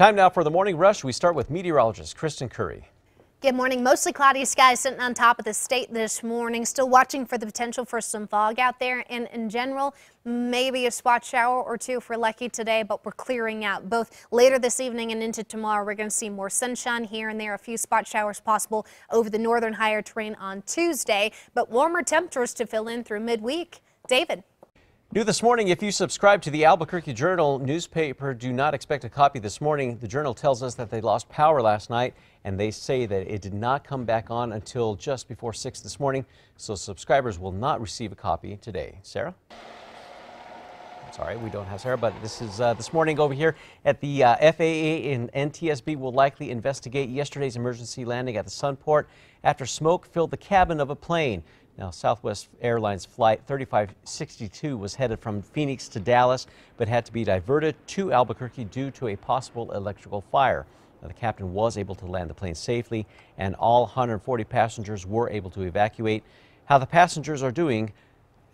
Time now for the morning rush. We start with meteorologist Kristen Curry. Good morning. Mostly cloudy skies sitting on top of the state this morning. Still watching for the potential for some fog out there. And in general, maybe a spot shower or two if we're lucky today, but we're clearing out. Both later this evening and into tomorrow, we're going to see more sunshine here and there. A few spot showers possible over the northern higher terrain on Tuesday, but warmer temperatures to fill in through midweek. David. New this morning, if you subscribe to the Albuquerque Journal newspaper, do not expect a copy this morning. The Journal tells us that they lost power last night, and they say that it did not come back on until just before 6 this morning, so subscribers will not receive a copy today. Sarah? Sorry, we don't have Sarah, but this is this morning over here at the FAA and NTSB will likely investigate yesterday's emergency landing at the Sunport after smoke filled the cabin of a plane. Now, Southwest Airlines Flight 3562 was headed from Phoenix to Dallas, but had to be diverted to Albuquerque due to a possible electrical fire. Now, the captain was able to land the plane safely, and all 140 passengers were able to evacuate. How the passengers are doing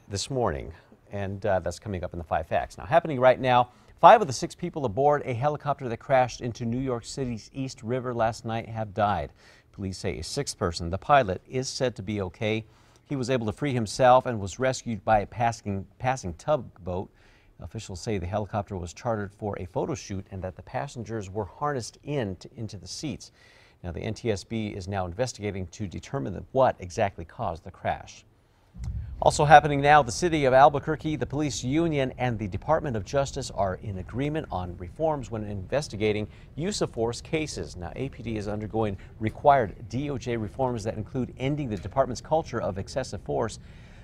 this morning, and that's coming up in the 5 Facts. Now, happening right now, 5 of the 6 people aboard a helicopter that crashed into New York City's East River last night have died. Police say a 6th person, the pilot, is said to be okay. He was able to free himself and was rescued by a passing tugboat. Officials say the helicopter was chartered for a photo shoot and that the passengers were harnessed into the seats. Now, the NTSB is now investigating to determine what exactly caused the crash. Also happening now, the city of Albuquerque, the police union, and the Department of Justice are in agreement on reforms when investigating use of force cases. Now, APD is undergoing required DOJ reforms that include ending the department's culture of excessive force.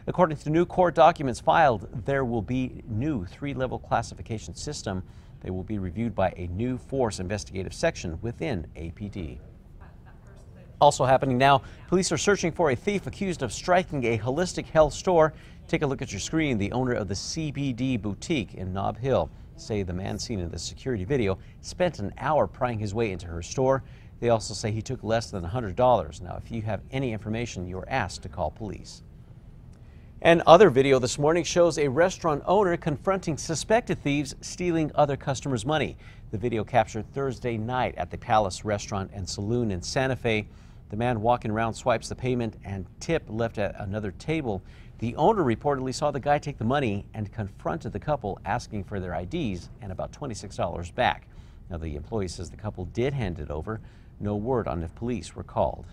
According to new court documents filed, there will be new 3-level classification system. They will be reviewed by a new force investigative section within APD. Also happening now, police are searching for a thief accused of striking a holistic health store. Take a look at your screen. The owner of the CBD boutique in Nob Hill say the man seen in the security video spent an hour prying his way into her store. They also say he took less than $100. Now, if you have any information, you are asked to call police. And other video this morning shows a restaurant owner confronting suspected thieves stealing other customers' money. The video captured Thursday night at the Palace Restaurant and Saloon in Santa Fe. The man walking around swipes the payment and tip left at another table. The owner reportedly saw the guy take the money and confronted the couple, asking for their IDs and about $26 back. Now, the employee says the couple did hand it over. No word on if police were called.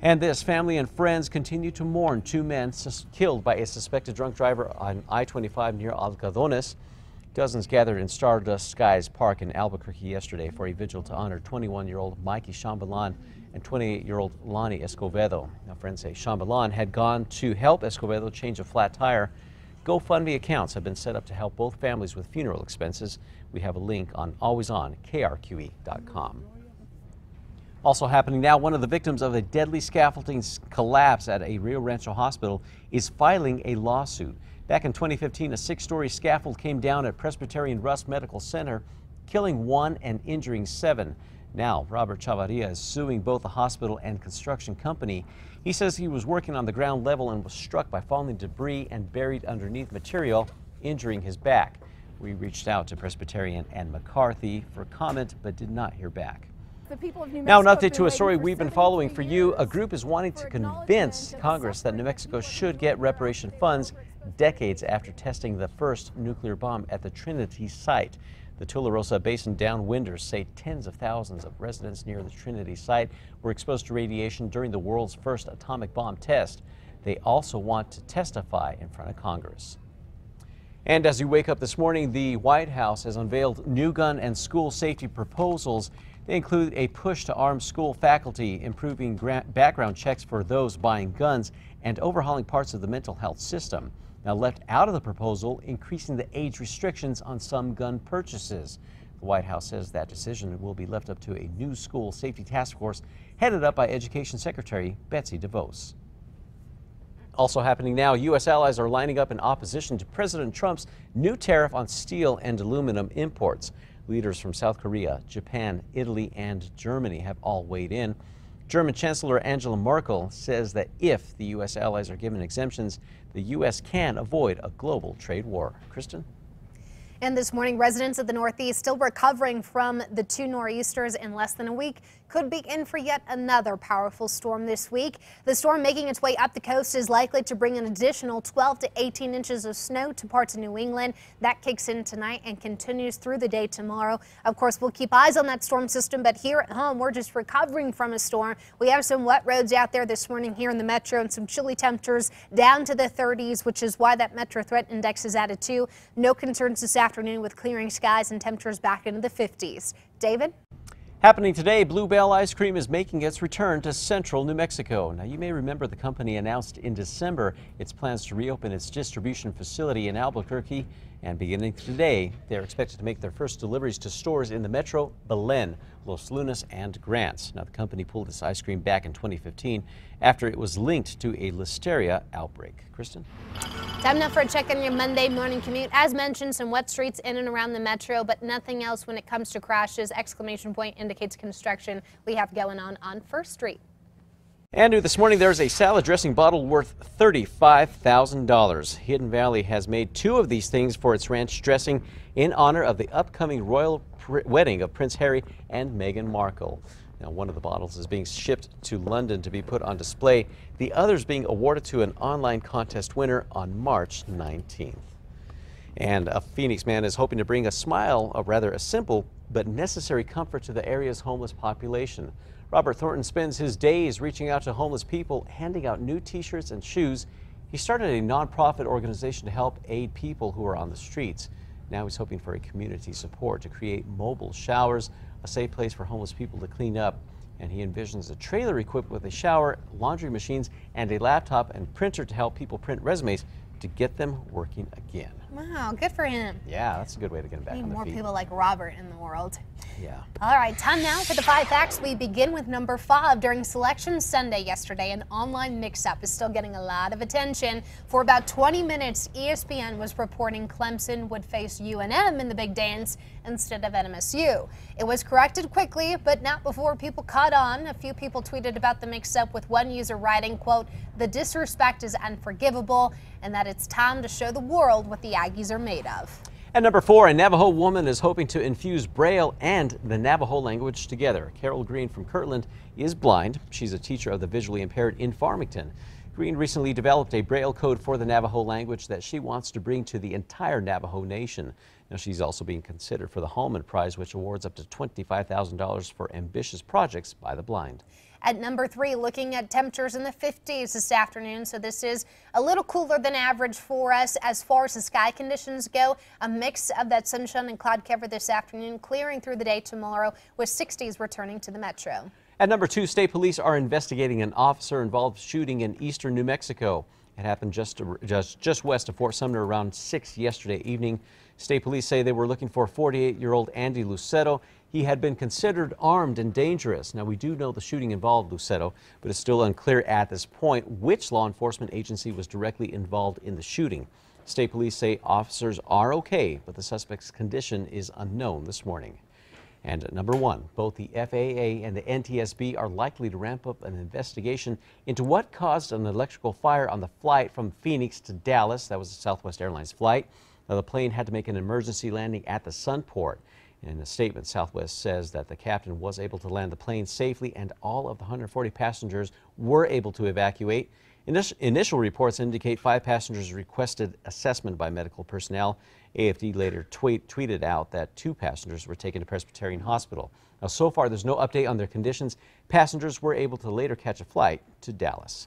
And this, family and friends continue to mourn 2 men killed by a suspected drunk driver on I-25 near Alcadones. Dozens gathered in Stardust Skies Park in Albuquerque yesterday for a vigil to honor 21-year-old Mikey Chambalan and 28-year-old Lonnie Escobedo. Now, friends say Chambalan had gone to help Escobedo change a flat tire. GoFundMe accounts have been set up to help both families with funeral expenses. We have a link on alwayson.krqe.com. Also happening now, one of the victims of a deadly scaffolding collapse at a Rio Rancho hospital is filing a lawsuit. Back in 2015, a 6-story scaffold came down at Presbyterian Russ Medical Center, killing 1 and injuring 7. Now, Robert Chavarria is suing both the hospital and construction company. He says he was working on the ground level and was struck by falling debris and buried underneath material, injuring his back. We reached out to Presbyterian and McCarthy for comment, but did not hear back. Now, an update to a story we've been following for you. A group is wanting to convince Congress that New Mexico should get reparation funds decades after testing the first nuclear bomb at the Trinity site. The Tularosa Basin downwinders say tens of thousands of residents near the Trinity site were exposed to radiation during the world's first atomic bomb test. They also want to testify in front of Congress. And as you wake up this morning, the White House has unveiled new gun and school safety proposals. They include a push to arm school faculty, improving background checks for those buying guns, and overhauling parts of the mental health system. Now, left out of the proposal, increasing the age restrictions on some gun purchases. The White House says that decision will be left up to a new school safety task force headed up by Education Secretary Betsy DeVos. Also happening now, U.S. allies are lining up in opposition to President Trump's new tariff on steel and aluminum imports. Leaders from South Korea, Japan, Italy, and Germany have all weighed in. German Chancellor Angela Merkel says that if the U.S. allies are given exemptions, the U.S. can avoid a global trade war. Kristen? And this morning, residents of the Northeast still recovering from the 2 nor'easters in less than a week could be in for yet another powerful storm this week. The storm making its way up the coast is likely to bring an additional 12 to 18 inches of snow to parts of New England. That kicks in tonight and continues through the day tomorrow. Of course, we'll keep eyes on that storm system, but here at home, we're just recovering from a storm. We have some wet roads out there this morning here in the metro and some chilly temperatures down to the 30s, which is why that Metro Threat Index is at a 2. No concerns this afternoon with clearing skies and temperatures back into the 50s. David? Happening today, Bluebell Ice Cream is making its return to central New Mexico. Now, you may remember the company announced in December its plans to reopen its distribution facility in Albuquerque, and beginning today, they're expected to make their first deliveries to stores in the metro, Belen, Los Lunas, and Grants. Now, the company pulled its ice cream back in 2015 after it was linked to a listeria outbreak. Kristen? Time now for a check on your Monday morning commute. As mentioned, some wet streets in and around the metro, but nothing else when it comes to crashes. Exclamation point indicates construction we have going on 1st Street. Andrew, this morning there's a salad dressing bottle worth $35,000. Hidden Valley has made 2 of these things for its ranch dressing in honor of the upcoming royal wedding of Prince Harry and Meghan Markle. Now, one of the bottles is being shipped to London to be put on display. The other is being awarded to an online contest winner on March 19th. And a Phoenix man is hoping to bring a smile, or rather a simple but necessary comfort to the area's homeless population. Robert Thornton spends his days reaching out to homeless people, handing out new t-shirts and shoes. He started a nonprofit organization to help aid people who are on the streets. Now he's hoping for a community support to create mobile showers, a safe place for homeless people to clean up. And he envisions a trailer equipped with a shower, laundry machines, and a laptop and printer to help people print resumes to get them working again. Wow, good for him. Yeah, that's a good way to get them back on their feet. Need more people like Robert in the world. Yeah. All right, time now for the 5 facts. We begin with number 5. During Selection Sunday yesterday, an online mix-up is still getting a lot of attention. For about 20 minutes, ESPN was reporting Clemson would face UNM in the big dance instead of NMSU. It was corrected quickly, but not before people caught on. A few people tweeted about the mix-up, with one user writing, quote, "The disrespect is unforgivable, and that it's time to show the world what the Aggies are made of." At number 4, a Navajo woman is hoping to infuse Braille and the Navajo language together. Carol Green from Kirtland is blind. She's a teacher of the visually impaired in Farmington. Green recently developed a Braille code for the Navajo language that she wants to bring to the entire Navajo nation. Now, she's also being considered for the Hallman Prize, which awards up to $25,000 for ambitious projects by the blind. At number 3, looking at temperatures in the 50s this afternoon, so this is a little cooler than average for us as far as the sky conditions go. A mix of that sunshine and cloud cover this afternoon, clearing through the day tomorrow, with 60s returning to the metro. At number 2, state police are investigating an officer-involved shooting in eastern New Mexico. It happened just west of Fort Sumner around 6 yesterday evening. State police say they were looking for 48-year-old Andy Lucetto. He had been considered armed and dangerous. Now, we do know the shooting involved Lucetto, but it's still unclear at this point which law enforcement agency was directly involved in the shooting. State police say officers are okay, but the suspect's condition is unknown this morning. And at number 1, both the FAA and the NTSB are likely to ramp up an investigation into what caused an electrical fire on the flight from Phoenix to Dallas. That was a Southwest Airlines flight. Now, the plane had to make an emergency landing at the Sunport. In a statement, Southwest says that the captain was able to land the plane safely and all of the 140 passengers were able to evacuate. Initial reports indicate 5 passengers requested assessment by medical personnel. AFD later tweeted out that 2 passengers were taken to Presbyterian Hospital. Now, so far, there's no update on their conditions. Passengers were able to later catch a flight to Dallas.